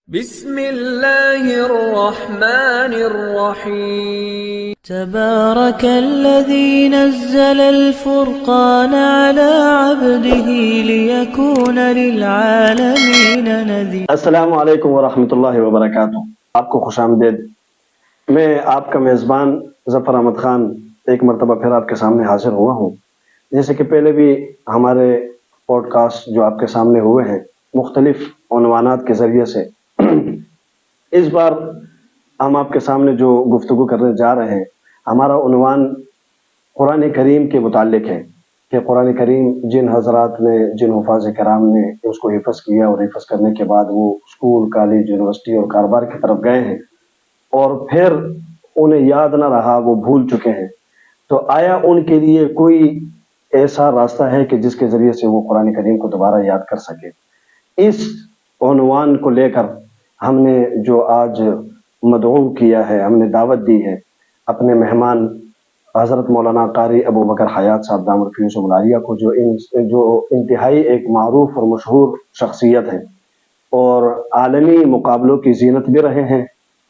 بسم اللہ الرحمن الرحیم تبارك الذي نزل الفرقان على عبده ليكون للعالمين نذيرا۔ السلام علیکم ورحمۃ اللہ وبرکاتہ۔ آپ کو خوش آمدید۔ میں آپ کا میزبان ظفر احمد خان ایک مرتبہ پھر آپ کے سامنے حاضر ہوا ہوں۔ جیسے کہ پہلے بھی ہمارے پوڈ کاسٹ جو آپ کے سامنے ہوئے ہیں مختلف عنوانات کے ذریعے سے، اس بار ہم آپ کے سامنے جو گفتگو کرنے جا رہے ہیں، ہمارا عنوان قرآن کریم کے متعلق ہے کہ قرآن کریم جن حضرات نے، جن حفاظ کرام نے اس کو حفظ کیا اور حفظ کرنے کے بعد وہ اسکول، کالج، یونیورسٹی اور کاروبار کی طرف گئے ہیں اور پھر انہیں یاد نہ رہا، وہ بھول چکے ہیں، تو آیا ان کے لیے کوئی ایسا راستہ ہے کہ جس کے ذریعے سے وہ قرآن کریم کو دوبارہ یاد کر سکے؟ اس عنوان کو لے کر ہم نے جو آج مدعو کیا ہے، ہم نے دعوت دی ہے اپنے مہمان حضرت مولانا قاری ابو بکر حیات صاحب دامت فیوزہم العالیہ کو، جو انتہائی ایک معروف اور مشہور شخصیت ہے اور عالمی مقابلوں کی زینت بھی رہے ہیں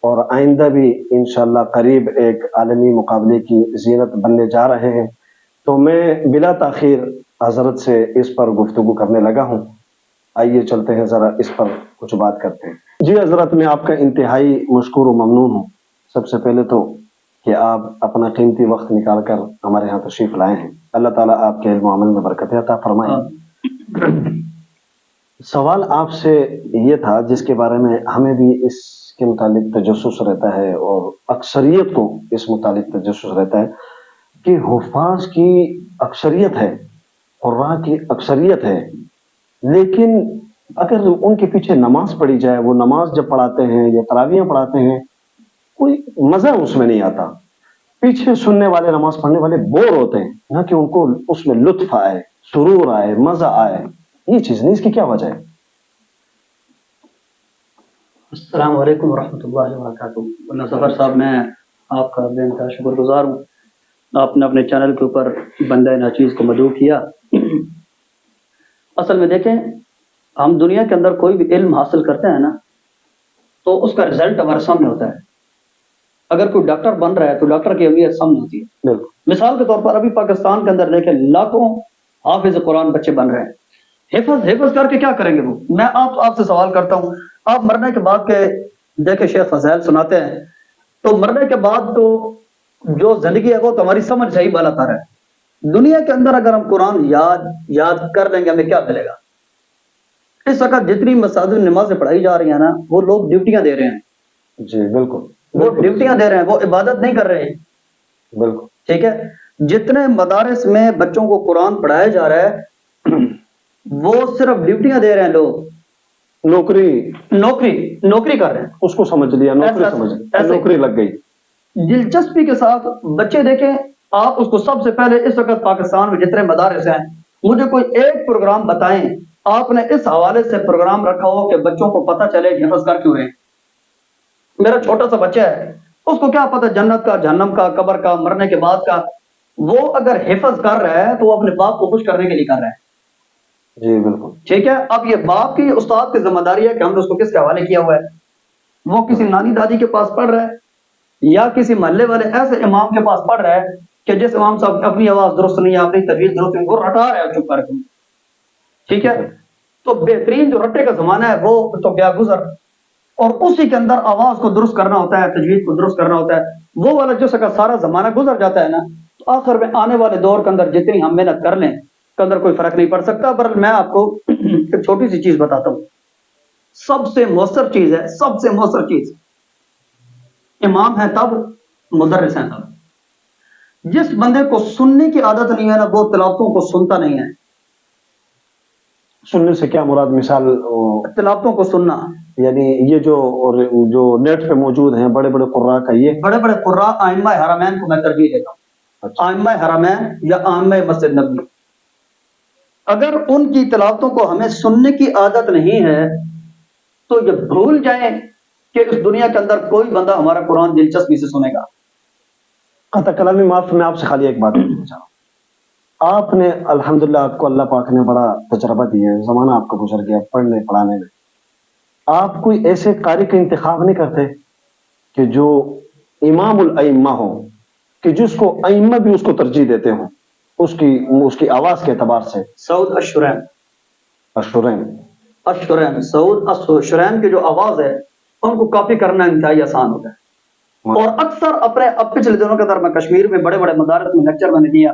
اور آئندہ بھی انشاءاللہ قریب ایک عالمی مقابلے کی زینت بننے جا رہے ہیں۔ تو میں بلا تاخیر حضرت سے اس پر گفتگو کرنے لگا ہوں۔ آئیے چلتے ہیں، ذرا اس پر کچھ بات کرتے ہیں۔ جی حضرت، میں آپ کا انتہائی مشکور و ممنون ہوں سب سے پہلے تو کہ آپ اپنا قیمتی وقت نکال کر ہمارے ہاں تشریف لائے ہیں۔ اللہ تعالیٰ آپ کے علم و عمل میں برکت عطا فرمائے۔ سوال آپ سے یہ تھا جس کے بارے میں ہمیں بھی اس کے متعلق تجسس رہتا ہے اور اکثریت کو اس متعلق تجسس رہتا ہے کہ حفاظ کی اکثریت ہے، قراء کی اکثریت ہے، لیکن اگر ان کے پیچھے نماز پڑھی جائے، وہ نماز جب پڑھاتے ہیں یا تراویحیں پڑھاتے ہیں، کوئی مزہ اس میں نہیں آتا۔ پیچھے سننے والے، نماز پڑھنے والے بور ہوتے ہیں، نہ کہ ان کو اس میں لطف آئے، سرور آئے، مزہ آئے۔ یہ چیز نہیں، اس کی کیا وجہ ہے؟ السلام علیکم ورحمۃ اللہ وبرکاتہ۔ مولانا ظفر صاحب، میں آپ کا بے انتہا شکر گزار ہوں، آپ نے اپنے چینل کے اوپر بندہ ناچیز کو مدعو کیا۔ اصل میں دیکھیں، ہم دنیا کے اندر کوئی بھی علم حاصل کرتے ہیں نا، تو اس کا رزلٹ ہمارے سامنے ہوتا ہے۔ اگر کوئی ڈاکٹر بن رہا ہے تو ڈاکٹر کی اہمیت سامنے ہوتی ہے۔ مثال کے طور پر ابھی پاکستان کے اندر دیکھیں، لاکھوں حافظ قرآن بچے بن رہے ہیں۔ حفظ کر کے کیا کریں گے وہ؟ میں آپ سے سوال کرتا ہوں، آپ مرنے کے بعد کے دیکھیں شیخ فضائل سناتے ہیں، تو مرنے کے بعد تو جو زندگی ہے وہ تو ہماری سمجھ سے ہی بالا تر ہے۔ دنیا کے اندر اگر ہم قرآن یاد کر لیں گے، ہمیں کیا ملے گا؟ اس وقت جتنی مساجد نمازیں پڑھائی جا رہی ہیں نا، وہ لوگ ڈیوٹیاں دے رہے ہیں۔ جی بالکل، وہ ڈیوٹیاں دے رہے ہیں، وہ عبادت نہیں کر رہے ہیں۔ بالکل ٹھیک ہے، جتنے مدارس میں بچوں کو قرآن پڑھایا جا رہا ہے، وہ صرف ڈیوٹیاں دے رہے ہیں، لوگ نوکری کر رہے ہیں۔ اس کو سمجھ لیا، نوکری لگ گئی۔ دلچسپی کے ساتھ بچے دیکھیں، آپ اس کو سب سے پہلے اس وقت پاکستان میں جتنے مدارس ہیں، مجھے کوئی ایک پروگرام بتائیں آپ نے اس حوالے سے پروگرام رکھا ہو کہ بچوں کو پتہ چلے کہ حفظ کر کیوں رہے ہیں۔ میرا چھوٹا سا بچہ ہے، اس کو کیا پتہ جنت کا، جہنم کا، قبر کا، مرنے کے بعد کا؟ وہ اگر حفظ کر رہا ہے تو وہ اپنے باپ کو خوش کرنے کے لیے کر رہا ہے۔ جی بالکل ٹھیک ہے، اب یہ باپ کی، استاد کی ذمہ داری ہے کہ ہم نے اس کو کس کے حوالے کیا ہوا ہے۔ وہ کسی نانی دادی کے پاس پڑھ رہا ہے یا کسی محلے والے ایسے امام کے پاس پڑھ رہا ہے کہ جس امام صاحب اپنی آواز درست نہیں ہے، اپنی طبیعت درست نہیں، وہ رٹا رہا ہے چپ کر کے۔ ٹھیک ہے، تو بہترین جو رٹے کا زمانہ ہے وہ تو گیا گزر، اور اسی کے اندر آواز کو درست کرنا ہوتا ہے، تجوید کو درست کرنا ہوتا ہے۔ وہ والا جو سکا سارا زمانہ گزر جاتا ہے نا، تو آخر میں آنے والے دور کے اندر جتنی ہم محنت کر لیں کے اندر کوئی فرق نہیں پڑ سکتا۔ پر میں آپ کو ایک چھوٹی سی چیز بتاتا ہوں، سب سے مؤثر چیز ہے، سب سے مؤثر چیز، امام ہے تب، مدرس ہیں تب۔ جس بندے کو سننے کی عادت نہیں ہے نا، وہ تلاوتوں کو سنتا نہیں ہے۔ سننے سے کیا مراد؟ مثال تلاوتوں کو سننا، یعنی یہ جو نیٹ پہ موجود ہیں بڑے بڑے قراء کا، یہ بڑے بڑے قراء، ائمہ حرمین کو میں ترجیح دیتا ہوں، ائمہ حرمین یا ائمہ مسجد نبوی۔ اگر ان کی تلاوتوں کو ہمیں سننے کی عادت نہیں ہے تو یہ بھول جائیں کہ اس دنیا کے اندر کوئی بندہ ہمارا قرآن دلچسپی سے سنے گا۔ قطع کلامی معاف، میں آپ سے خالی ایک بات پوچھنا چاہوں۔ آپ نے الحمدللہ، آپ کو اللہ پاک نے بڑا تجربہ دیا ہے، زمانہ آپ کا گزر گیا پڑھنے پڑھانے میں، آپ کوئی ایسے قاری کا انتخاب نہیں کرتے کہ جو امام الائمہ ہو, کہ جس کو ائمہ بھی اس کو ترجیح دیتے ہوں اس کی آواز کے اعتبار سے؟ سعود الشرین. الشرین سعود الشرین کی جو آواز ہے ان کو کاپی کرنا انتہائی آسان ہوتا ہے. اور اکثر اپنے اب پچھلے دنوں کے اندر میں کشمیر میں بڑے بڑے مدارس میں لیکچر میں نے دیا,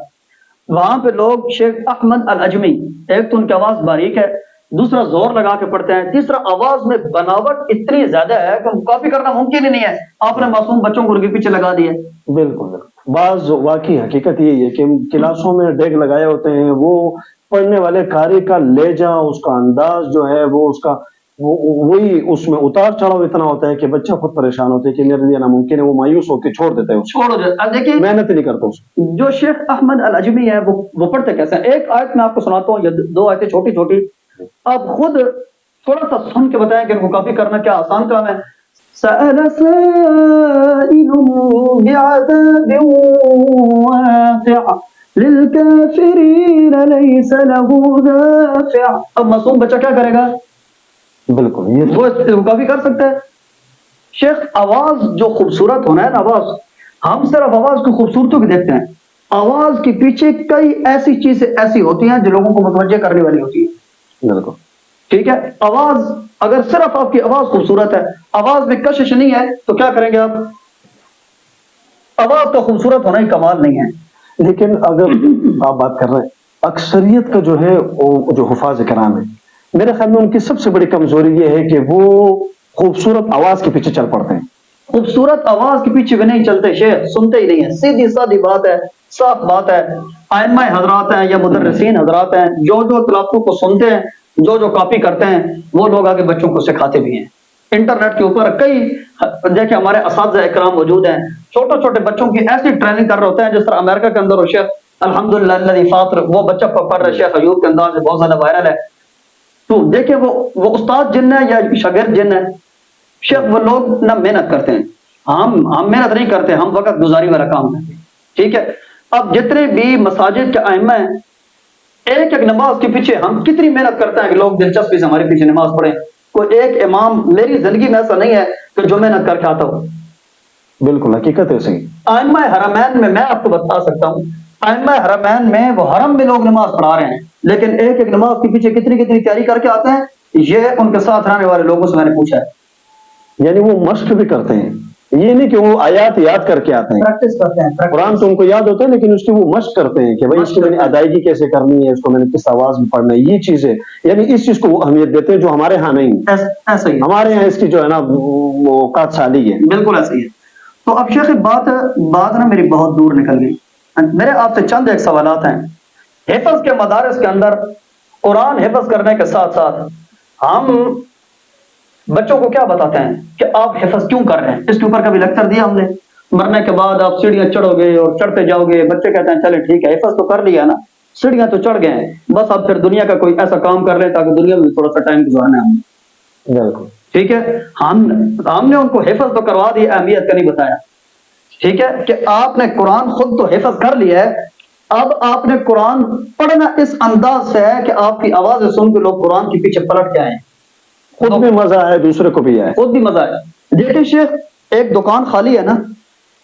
وہاں پہ لوگ شیخ احمد العجمی, ایک تو ان کی آواز باریک ہے, دوسرا زور لگا کے پڑھتے ہیں, تیسرا آواز میں بناوٹ اتنی زیادہ ہے کہ کاپی کرنا ممکن ہی نہیں ہے. آپ نے معصوم بچوں کو ان کے پیچھے لگا دیا. بالکل. بعض واقعی حقیقت یہی ہے کہ کلاسوں میں ڈیگ لگائے ہوتے ہیں, وہ پڑھنے والے قاری کا لہجہ, اس کا انداز جو ہے وہ اس کا وہی اس میں اتار چڑھاؤ اتنا ہوتا ہے کہ بچہ خود پریشان ہوتا ہے کہ میرے لیے ناممکن ہے, وہ مایوس ہو کے چھوڑ دیتا ہے, اب دیکھیے محنت نہیں کرتا اس. جو شیخ احمد العجمی ہے وہ پڑھتے کیسے ہیں؟ ایک آیت میں آپ کو سناتا ہوں یا دو آیتیں چھوٹی چھوٹی, آپ خود تھوڑا سا سن کے بتائیں کہ ان کو کاپی کرنا کیا آسان کام ہے. سأل سائل بعذاب واقع للكافرين ليس له دافع. اب معصوم بچہ کیا کرے گا؟ بالکل یہ وہ کافی کر سکتا ہے. شیخ آواز جو خوبصورت ہونا ہے نا, آواز ہم صرف آواز کی خوبصورتی کو دیکھتے ہیں, آواز کے پیچھے کئی ایسی چیزیں ایسی ہوتی ہیں جو لوگوں کو متوجہ کرنے والی ہوتی ہیں. بالکل ٹھیک ہے, آواز اگر صرف آپ کی آواز خوبصورت ہے, آواز میں کشش نہیں ہے, تو کیا کریں گے آپ؟ آواز کا خوبصورت ہونا ہی کمال نہیں ہے. لیکن اگر آپ بات کر رہے ہیں اکثریت کا جو ہے جو حفاظ کرام ہے, میرے خیال میں ان کی سب سے بڑی کمزوری یہ ہے کہ وہ خوبصورت آواز کے پیچھے چل پڑتے ہیں. خوبصورت آواز کے پیچھے بھی نہیں چلتے شیخ, سنتے ہی نہیں ہیں. سیدھی سادی بات ہے, صاف بات ہے. ائمہ حضرات ہیں یا مدرسین حضرات ہیں, جو تلاوتوں کو سنتے ہیں, جو کاپی کرتے ہیں, وہ لوگ آگے بچوں کو سکھاتے بھی ہیں. انٹرنیٹ کے اوپر کئی دیکھیں ہمارے اساتذہ اکرام موجود ہیں, چھوٹے چھوٹے بچوں کی ایسی ٹریننگ کر رہے ہوتے ہیں جس طرح امریکہ کے اندر شیخ الحمدللہ الذی فاطر, وہ بچہ پڑھ رہا ہے شیخ ایوب کے انداز سے, بہت زیادہ وائرل ہے. تو دیکھیں وہ استاد جن ہے یا شاگرد جن ہے شیخ, وہ لوگ نہ محنت کرتے ہیں. ہم محنت نہیں کرتے, ہم وقت گزاری والا کام کرتے ہیں. ٹھیک ہے, اب جتنے بھی مساجد کے ائمہ ہیں, ایک ایک نماز کے پیچھے ہم کتنی محنت کرتے ہیں کہ لوگ دلچسپی سے ہمارے پیچھے نماز پڑھیں. کوئی ایک امام میری زندگی میں ایسا نہیں ہے کہ جو محنت کر کے آتا ہوں. بالکل حقیقت ہے صحیح. ائمہ حرمین میں آپ کو بتا سکتا ہوں, ائمہ حرمین میں وہ حرم میں لوگ نماز پڑھا رہے ہیں, لیکن ایک ایک نماز کے پیچھے کتنی تیاری کر کے آتے ہیں, یہ ان کے ساتھ رہنے والے لوگوں سے میں نے پوچھا ہے. یعنی وہ مشق بھی کرتے ہیں, یہ نہیں کہ وہ آیات یاد کر کے آتے ہیں, پریکٹس کرتے ہیں. قرآن تو ان کو یاد ہوتا ہے لیکن اس کی وہ مشق کرتے ہیں کہ بھائی اس کی میں نے ادائیگی کیسے کرنی ہے, اس کو میں نے کس آواز میں پڑھنا ہے, یہ چیزیں یعنی اس چیز کو وہ اہمیت دیتے ہیں جو ہمارے ہاں نہیں. ایسا ہی ہمارے یہاں اس کی جو ہے نا اوقات سالی ہے. بالکل ایسا ہی ہے. تو اب شیخ بات نا میری بہت دور نکل گئی. میرے آپ سے چند ایک سوالات ہیں. حفظ کے مدارس کے اندر قرآن حفظ کرنے کے ساتھ ساتھ ہم بچوں کو کیا بتاتے ہیں کہ آپ حفظ کیوں کر رہے ہیں؟ اس کے اوپر کبھی لیکچر دیا ہم نے؟ مرنے کے بعد آپ سیڑھیاں چڑھو گے اور چڑھتے جاؤ گے, بچے کہتے ہیں چلے ٹھیک ہے حفظ تو کر لیا نا, سیڑھیاں تو چڑھ گئے ہیں, بس اب پھر دنیا کا کوئی ایسا کام کر لیں تاکہ دنیا میں تھوڑا سا ٹائم گزارنا ہے ہم. بالکل ٹھیک ہے, ہم نے ان کو حفظ تو کروا دی, اہمیت کا نہیں بتایا. ٹھیک ہے کہ آپ نے قرآن خود تو حفظ کر لیا ہے, اب آپ نے قرآن پڑھنا اس انداز سے ہے کہ آپ کی آوازیں سن کے لوگ قرآن کے پیچھے پلٹ کے آئے, خود بھی مزہ آئے دوسرے کو بھی آئے. خود بھی مزہ آئے. دیکھیں شیخ, ایک دکان خالی ہے نا,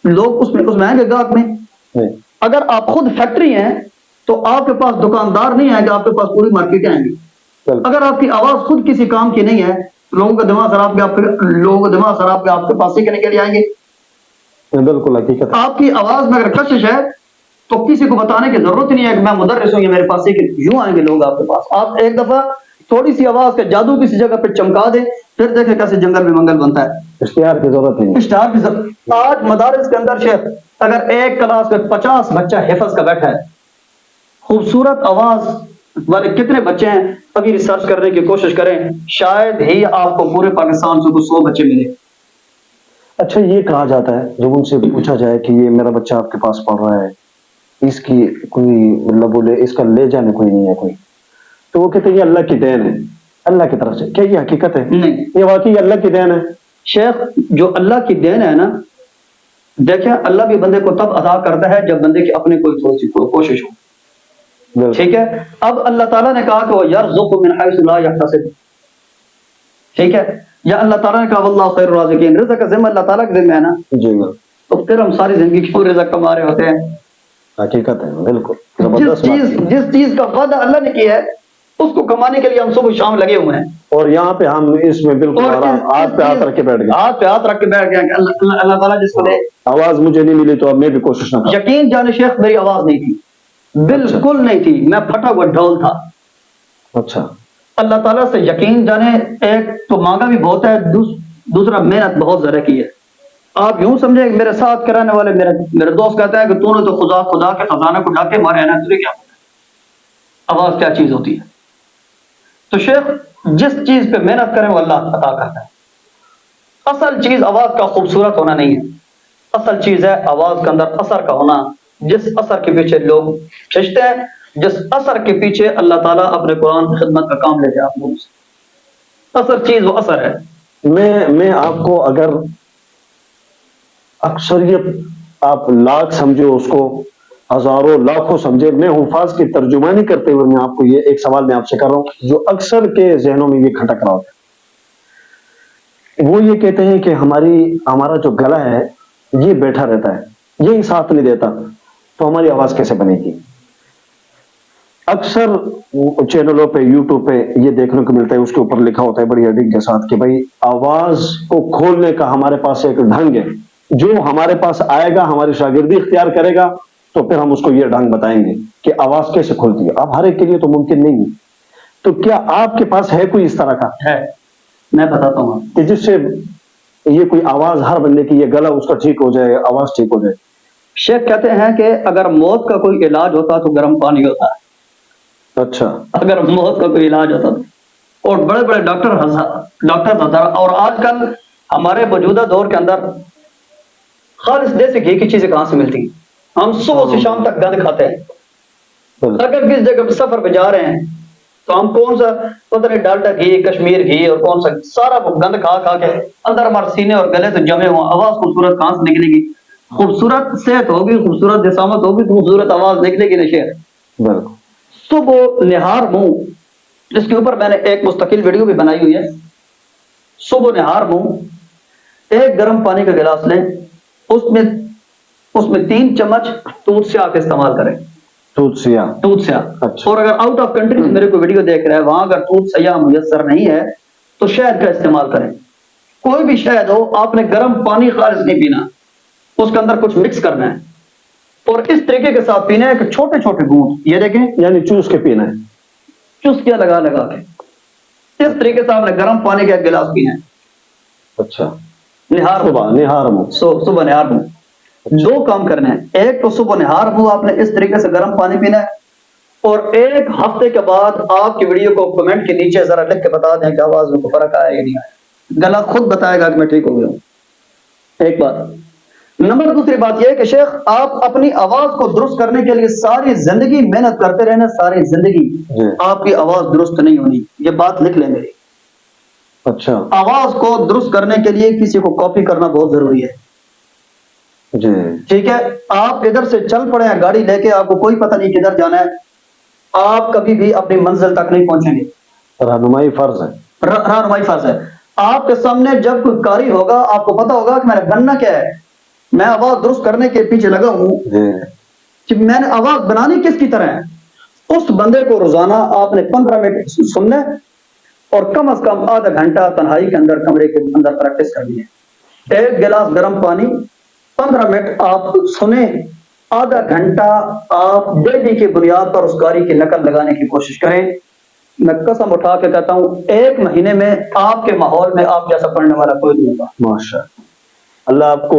لوگ اس میں آئیں گے گاہک میں. اگر آپ خود فیکٹری ہیں تو آپ کے پاس دکاندار نہیں آئے گا, آپ کے پاس پوری مارکیٹیں آئیں گی. اگر آپ کی آواز خود کسی کام کی نہیں ہے, لوگوں کا دماغ خراب کے آپ کے پاس سیکھنے کے لیے آئیں گے. بالکل حقیقت. آپ کی آواز میں اگر کشش ہے تو کسی کو بتانے کی ضرورت نہیں ہے کہ میں مدرس ہوں, یہ میرے پاس سیکھیں, یوں آئیں گے لوگ آپ کے پاس. آپ ایک دفعہ تھوڑی سی آواز کے جادو کسی جگہ پہ چمکا دیں, پھر دیکھیں کیسے جنگل میں منگل بنتا ہے. اشتہار کی ضرورت نہیں. اشتہار کی ضرورت. آج مدارس کے اندر شیخ اگر ایک کلاس میں 50 بچہ حفظ کا بیٹھا ہے, خوبصورت آواز والے کتنے بچے ہیں؟ ابھی ریسرچ کرنے کی کوشش کریں, شاید ہی آپ کو پورے پاکستان سے 100 بچے ملے. اچھا, یہ کہا جاتا ہے جب ان سے پوچھا جائے کہ یہ میرا بچہ آپ کے پاس پڑھ رہا ہے, اس کی کوئی مطلب بولے اس کا لے جانے کوئی نہیں ہے کوئی, تو وہ کہتے ہیں یہ اللہ کی دین ہے, اللہ کی طرف سے. کیا یہ حقیقت ہے؟ نہیں, یہ واقعی اللہ کی دین ہے. شیخ جو اللہ کی دین ہے نا, دیکھیں اللہ بھی بندے کو تب عطا کرتا ہے جب بندے کی اپنے کوئی تھوڑی سی کوشش ہو. ٹھیک ہے, اب اللہ تعالیٰ نے کہا کہ وہ یرزق من حیث لا یحتسب. ٹھیک ہے، یا اللہ تعالیٰ نے کہا واللہ خیر الرازقین، رزق کا ذمہ اللہ تعالیٰ کے ذمہ ہے نا، جی بالکل، تو پھر ہم ساری زندگی کیوں رزق کما رہے ہوتے ہیں؟ حقیقت ہے، بالکل جس زبردست بات ہے۔ جس چیز کا وعدہ اللہ نے کیا ہے اس کو کمانے کے لیے ہم صبح شام لگے ہوئے ہیں، اور یہاں پہ ہم اس میں بالکل اور آرام ہاتھ پہ ہاتھ رکھ کے بیٹھ گئے، ہاتھ پہ ہاتھ رکھ کے بیٹھ گئے کہ اللہ تعالیٰ جس کو دے۔ آواز مجھے نہیں ملی تو اب میں بھی کوشش نہ کروں۔ یقین جانے شیخ میری آواز نہیں تھی، بالکل نہیں تھی، میں پھٹا ہوا ڈھول تھا۔ اچھا، اللہ تعالیٰ سے یقین جانے، ایک تو مانگا بھی بہت ہے، دوسرا محنت بہت زیادہ کی ہے۔ آپ یوں سمجھیں کہ میرے ساتھ کرانے والے میرے دوست کہتے ہیں کہ تو نے تو خدا کے خزانہ کو ڈاکے مارے ہیں نا، تجھے کیا پتا ہے آواز کیا چیز ہوتی ہے؟ تو شیخ جس چیز پہ محنت کریں وہ اللہ عطا کرتا ہے۔ اصل چیز آواز کا خوبصورت ہونا نہیں ہے، اصل چیز ہے آواز کے اندر اثر کا ہونا، جس اثر کے پیچھے لوگ کھنچتے ہیں، جس اثر کے پیچھے اللہ تعالیٰ اپنے قرآن کی خدمت کا کام لیتے ہیں آپ لوگوں سے۔ اثر چیز وہ اثر ہے۔ میں آپ کو اگر اکثریت آپ لاکھ سمجھو، اس کو ہزاروں لاکھوں سمجھے، میں حفاظ کی ترجمانی کرتے ہوئے میں آپ کو یہ ایک سوال میں آپ سے کر رہا ہوں جو اکثر کے ذہنوں میں یہ کھٹک رہا ہوتا ہے۔ وہ یہ کہتے ہیں کہ ہمارا جو گلا ہے یہ بیٹھا رہتا ہے، یہی ساتھ نہیں دیتا، تو ہماری آواز کیسے بنے گی؟ اکثر چینلوں پہ، یوٹیوب پہ یہ دیکھنے کو ملتا ہے، اس کے اوپر لکھا ہوتا ہے بڑی ہیڈنگ کے ساتھ کہ بھائی آواز کو کھولنے کا ہمارے پاس ایک ڈھنگ ہے، جو ہمارے پاس آئے گا، ہماری شاگردی اختیار کرے گا تو پھر ہم اس کو یہ ڈھنگ بتائیں گے کہ آواز کیسے کھولتی ہے۔ اب ہر ایک کے لیے تو ممکن نہیں ہے، تو کیا آپ کے پاس ہے کوئی اس طرح کا ہے، میں بتاتا ہوں کہ جس سے یہ کوئی آواز ہر بندے کی، یہ گلا اس کا ٹھیک ہو جائے، آواز ٹھیک ہو جائے؟ شیخ کہتے ہیں کہ اگر موت کا کوئی علاج ہوتا تو گرم پانی ہوتا ہے۔ اچھا، اگر موت کا کوئی علاج ہوتا تو، اور بڑے بڑے ڈاکٹر اور آج کل ہمارے موجودہ دور کے اندر خالص دیسی گھی کی چیزیں کہاں سے ملتی ہیں؟ ہم صبح سے شام تک گند کھاتے ہیں۔ اگر کس جگہ سفر پہ جا رہے ہیں تو ہم کون سا پتہ نہیں ڈالٹا گھی، کشمیر گھی اور کون سا سارا گند کھا کھا کے اندر ہمارے سینے اور گلے تو جمے ہوا، آواز خوبصورت کہاں سے نکلے گی؟ خوبصورت صحت ہوگی، خوبصورت جسامت ہوگی تو خوبصورت آواز نکلے گی نا شیخ۔ بالکل۔ صبح نہار منہ، جس کے اوپر میں نے ایک مستقل ویڈیو بھی بنائی ہوئی ہے، صبح نہار منہ ایک گرم پانی کا گلاس لیں، اس میں 3 چمچ دودھ سیاہ کا استعمال کریں۔ دودھ سیاہ، اچھا۔ اور اگر آؤٹ آف کنٹری سے میرے کو ویڈیو دیکھ رہا ہے، وہاں اگر دودھ سیاہ میسر نہیں ہے تو شہد کا استعمال کریں۔ کوئی بھی شہد ہو، آپ نے گرم پانی خالص نہیں پینا، اس کے اندر کچھ مکس کرنا ہے اور اس طریقے کے ساتھ پینا ہے کہ چھوٹے چھوٹے گھونٹ، یہ دیکھیں، یعنی چوس کے پینا ہے، چسکیاں لگا کے اس طریقے سے آپ نے گرم پانی کا ایک گلاس پینا ہے۔ اچھا، نہار منہ، صبح نہار منہ 2 کام کرنے ہیں۔ ایک تو صبح نہار منہ آپ نے اس طریقے سے گرم پانی پینا ہے، اور 1 ہفتے کے بعد آپ کی ویڈیو کو کمنٹ کے نیچے ذرا لکھ کے بتا دیں کہ آواز میں فرق آیا یا نہیں آیا، گلا خود بتائے گا کہ میں ٹھیک ہو گیا ہوں۔ ایک بات۔ نمبر دوسری بات یہ کہ شیخ آپ اپنی آواز کو درست کرنے کے لیے ساری زندگی محنت کرتے رہنا، ساری زندگی آپ کی آواز درست نہیں ہونی، یہ بات لکھ لیں میری۔ اچھا، آواز کو درست کرنے کے لیے کسی کو کاپی کرنا بہت ضروری ہے، جی ٹھیک ہے؟ آپ ادھر سے چل پڑے ہیں گاڑی لے کے، آپ کو کوئی پتہ نہیں کدھر جانا ہے، آپ کبھی بھی اپنی منزل تک نہیں پہنچیں گے۔ رہنمائی فرض ہے، رہنمائی فرض ہے۔ آپ کے سامنے جب کوئی قاری ہوگا، آپ کو پتا ہوگا کہ میں نے بننا کیا ہے، میں آواز درست کرنے کے پیچھے لگا ہوں کہ میں نے آواز بنانی کس کی طرح ہے۔ اس بندے کو روزانہ آپ نے 15 منٹ سننا ہے اور کم از کم آدھا گھنٹہ تنہائی کے اندر کمرے کے اندر پریکٹس کرنی ہے۔ 1 گلاس گرم پانی، 15 منٹ آپ سنیں، آدھا گھنٹہ آپ ڈیلی کی بنیاد پر اس قاری کی نقل لگانے کی کوشش کریں۔ میں قسم اٹھا کے کہتا ہوں 1 مہینے میں آپ کے ماحول میں آپ جیسا پڑھنے والا کوئی نہیں ہوگا۔ ماشاء اللہ آپ کو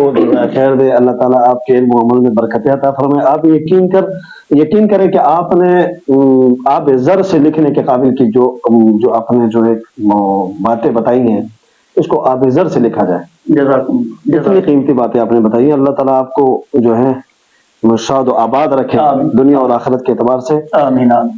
خیر دے، اللہ تعالیٰ آپ کے علم و عمل میں برکت عطا فرمائے۔ آپ یقین کریں کہ آپ نے آپ زر سے لکھنے کے قابل کی جو آپ نے جو ایک باتیں بتائی ہیں، اس کو آپ زر سے لکھا جائے۔ جتنی قیمتی باتیں آپ نے بتائی ہیں، اللہ تعالیٰ آپ کو جو ہے شاد و آباد رکھے، دنیا اور آخرت کے اعتبار سے۔ آمین۔